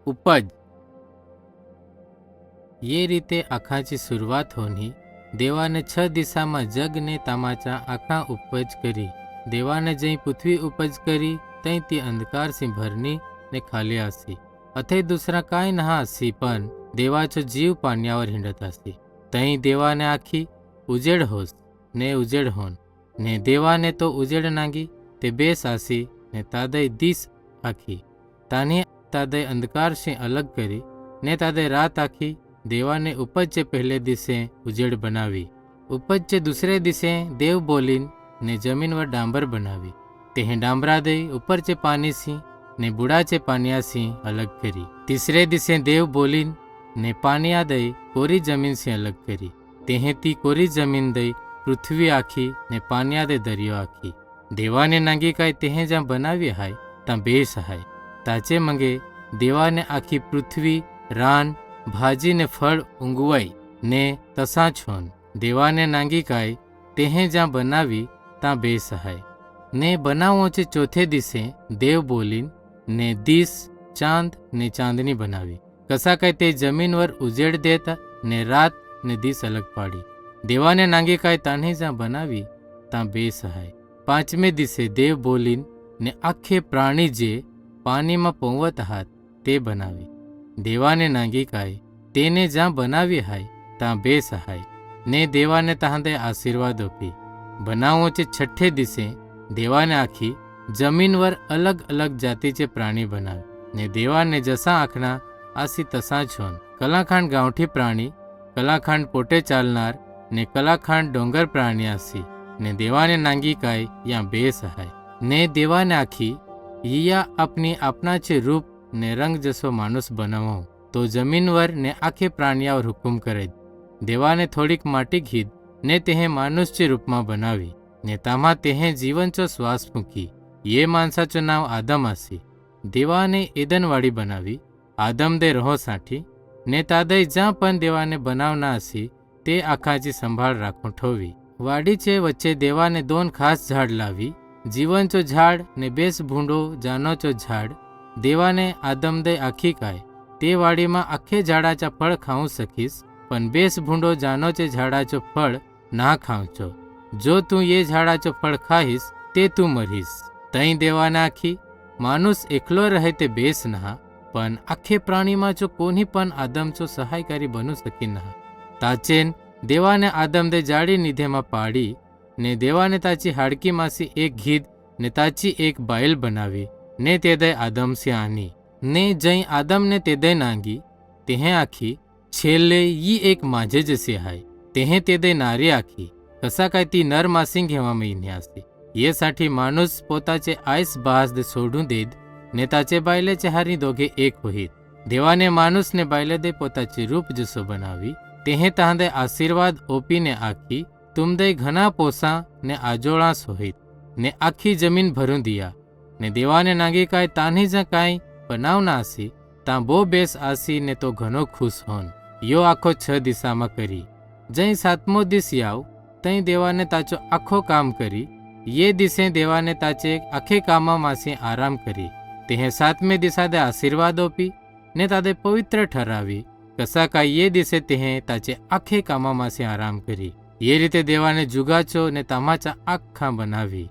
उपज ये रीते आखाची सुरुवात होनी। देवाने 6 दिवसां जग ने तामाचा आखा उपज करी। देवाने जई पृथ्वी उपज करी तई ती अंधकार सी भरनी ने खाली आसी। अथे दुसरा काय नहा आसी, पण देवाचो जीव पाण्यावर हिंडत आसी। तई देवाने आखी उजेड होस ने उजेड होन ने देवाने तो उजेड नागी ते बेस आसी ने तादय दिस आखी। तानी तादय अंधकार से अलग करी ने तादय रात आखी। देवाने उपजचे पहले दिसे उजेड बनावी। उपजचे दुसरे दिसे देव बोलीन ने जमीनवर डांबर बनावी। तेहे डांबरा दई उपरचे पानी सी ने बुडाचे पानिया सी अलग करी। तीसरे दिसे देव बोलीन ने पानिया दई कोरी जमीन से अलग करी। तेहे ती कोरी जमीन दई पृथ्वी आखी ने पानिया दे दरियो आखी। देवाने नांगी काय तेहे ज्या बनावी हाय तां बेस हाय। ताचे मंगे देवाने आखी पृथ्वी रान भाजी ने फळ उंगवाई ने तसा छोन। देवाने नांगी काय तेहे ज्या बनावी तां बेस हाय। ने बनावोचे चौथे दिसे देव बोलीन ने दिस चांद ने चांदनी बनावी। कसा काय ते जमीनवर उजेड देता ने रात ने दिस अलग पाडी। देवाने नांगी काय तान्ही ज्या बनावी तां बेस हाय। पांचमे दिसे देव बोलीन ने आखे प्राणी जे पानी में पोवत आहात ते बनावी। देवाने नांगी काय तेने ज्या बनावी हाय तां बेस हाय ने देवाने तहांदे आशीर्वाद आपी। बनावोचे छठ्ठे दिसे देवाने आखी जमीनवर अलग अलग जातीचे प्राणी बनावे ने देवाने जसा आखना आसी तसा छोन। कलाखांड गावठी प्राणी, कलाखांड पोटे चालनार ने कलाखांड डोंगर प्राणी आसी ने देवाने नांगी काय या बेस हाय। ने देवाने आखी या अपनी आपणाचे रूप ने रंग जसो माणूस बनावो तो जमीनवर ने आखे प्राणियावर हुकूम करे। देवाने थोडीक माटी घीद ने तेहे माणूसचे रूपमा बनावी ने तामा तेहे जीवनचो श्वास फूंकी। ये माणसाचो नाव आदम आसी। देवाने एदनवाडी बनावी। आदम दे रहो साठी ने तादय ज्या पण देवाने बनावना आसी ते आखाची संभाळ राखून ठेवी। वाडीचे वच्चे देवाने 2 खास झाड लावी, जीवनचो झाड ने बेस भूंडो जानोचो झाड। देवाने आदम दे आखी काय ते वाडीमा आखे झाडाचा फळ खाऊ सकीस, पण बेस भूंडो जानोचे झाडाचो फळ ना खावचो। जो तू ये झाडाचो फळ खाईस ते तू मरीस। तई देवाने आखी माणूस एकलो रहे ते बेस नहा, पण आखे प्राणीमाचो कोणी पण आदमचो सहायकारी बनू सकी नहा। ताचेन देवाने आदम दे जाडी निधेमा पाडी ने देवाने ताची हाडकी मासी एक घीद ने ताची एक बायल बनावी ने तेदय आदम से आनी। ने जई आदम ने तेदय नांगी तेहे आखी छेल्ले यी एक माझे जसे हाय। तेहे तेदय नारी आखी। कसा काय ती नर मासी घेवा महिने आसी। ये साठी माणूस पोताचे आईस बास दे सोडून देद ने ताचे बायलेचे हारी दोघे एक होईत। देवाने माणूस ने बायले दे पोताचे रूप जसो बनावी तेहे तहांदे आशीर्वाद ओपीने आखी तुमदे घना पोसा ने आजोळास होईत ने आखी जमीन भरून दिया। ने देवाने नांगी काय तान्ही ज काय बनावना आसी तां बो बेस आसी ने तो घणो खुश होन। यो आखो 6 दिसामा करी। जई 7मो दिस याव तई देवाने ताचो आखो काम करी। ये दिसे देवाने ताचे आखे कामा मासी आराम करी। तेहे 7मे दिसादे आशीर्वाद ओपी ने तादे पवित्र ठरावी। कसा काय ये दिसे तेहे ताचे आखे कामा मासी आराम करी। ये रीते देवाने जुगाचो ने तामाचा आखा बनावी।